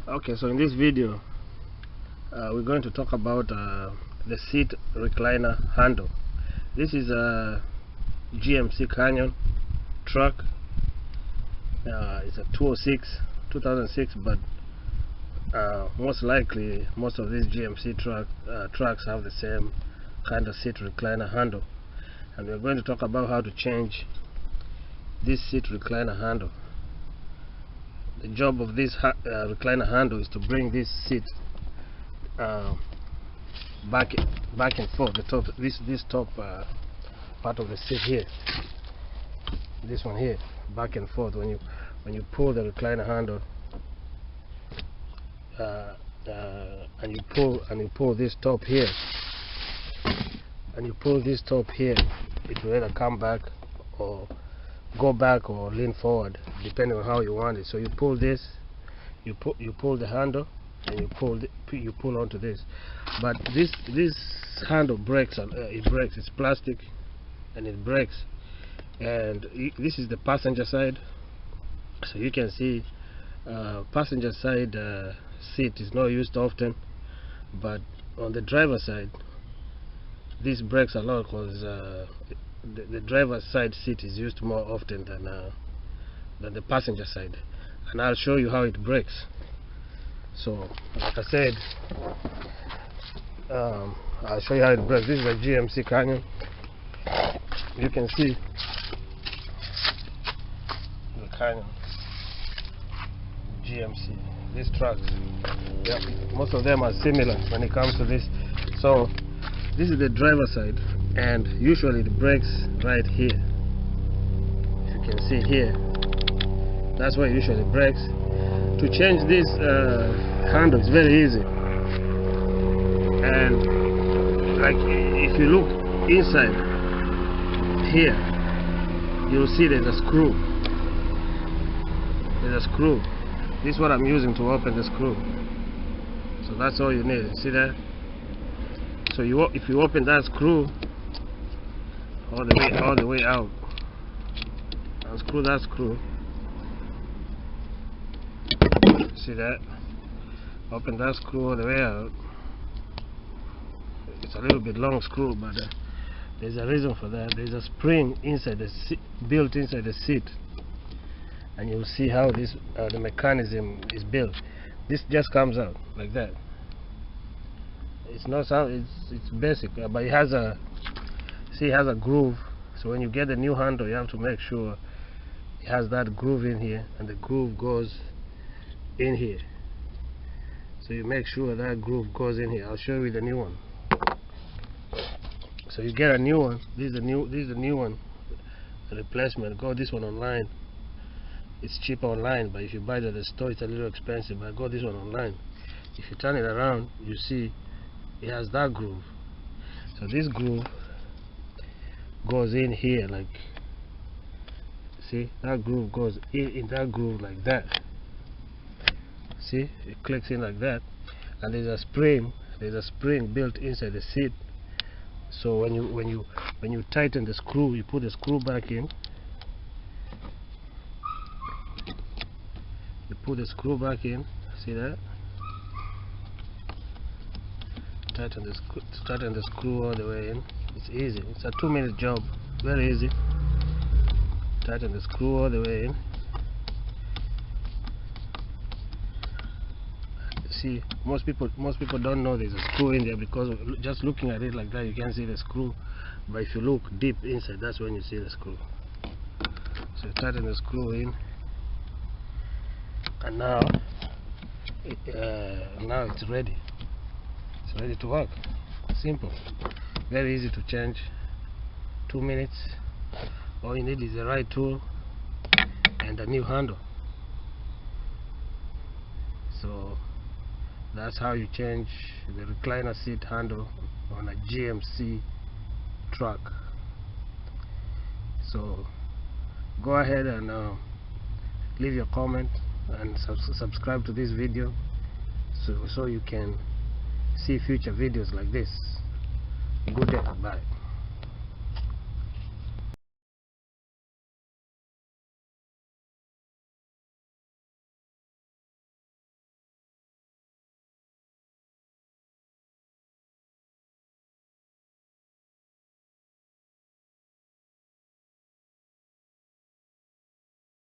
Okay, so in this video we're going to talk about the seat recliner handle. This is a GMC Canyon truck. It's a 2006, but most likely most of these GMC trucks have the same kind of seat recliner handle, and we're going to talk about how to change this seat recliner handle. The job of this recliner handle is to bring this seat back and forth. The top, this top part of the seat here, this one here, back and forth. When you pull the recliner handle and you pull this top here, it will either come back or go back or lean forward, depending on how you want it. So you pull this, you pull the handle, and you pull onto this. But this handle breaks. It's plastic, and it breaks. And this is the passenger side, so you can see passenger side seat is not used often, but on the driver's side this breaks a lot, because the driver's side seat is used more often than the passenger side, and I'll show you how it breaks. So like I said, I'll show you how it breaks. This is a GMC Canyon. You can see the Canyon GMC. These trucks, yeah, most of them are similar when it comes to this. So this is the driver's side, and usually it breaks right here. If you can see here, that's where it usually breaks. To change this handle is very easy, and like if you look inside here, you'll see there's a screw. This is what I'm using to open the screw. So that's all you need. See that? So if you open that screw all the way out, unscrew that screw. See that? Open that screw all the way out. It's a little bit long screw, but there's a reason for that. There's a spring inside the seat, built inside the seat, and you'll see how this the mechanism is built. This just comes out like that. It's not sound. It's basic, but it has a groove. So when you get the new handle, you have to make sure it has that groove in here, and the groove goes in here. So you make sure that groove goes in here. I'll show you the new one. So you get a new one. This is the new one, a replacement. Go this one online. It's cheaper online, but if you buy it at the store, it's a little expensive. But I got this one online. If you turn it around, you see it has that groove. So this groove goes in here, like, see, that groove goes in that groove like that. See, it clicks in like that, and there's a spring built inside the seat. So when you tighten the screw, you put the screw back in. You put the screw back in. See that? Tighten the screw all the way in. It's easy. It's a 2-minute job. Very easy. Tighten the screw all the way in. See, most people don't know there's a screw in there, because just looking at it like that you can't see the screw, but if you look deep inside, that's when you see the screw. So tighten the screw in, and now it's ready. It's ready to work. Simple, very easy to change. 2 minutes. All you need is the right tool and a new handle. So that's how you change the recliner seat handle on a GMC truck. So go ahead and leave your comment and subscribe to this video, so you can see future videos like this. Good day. Bye.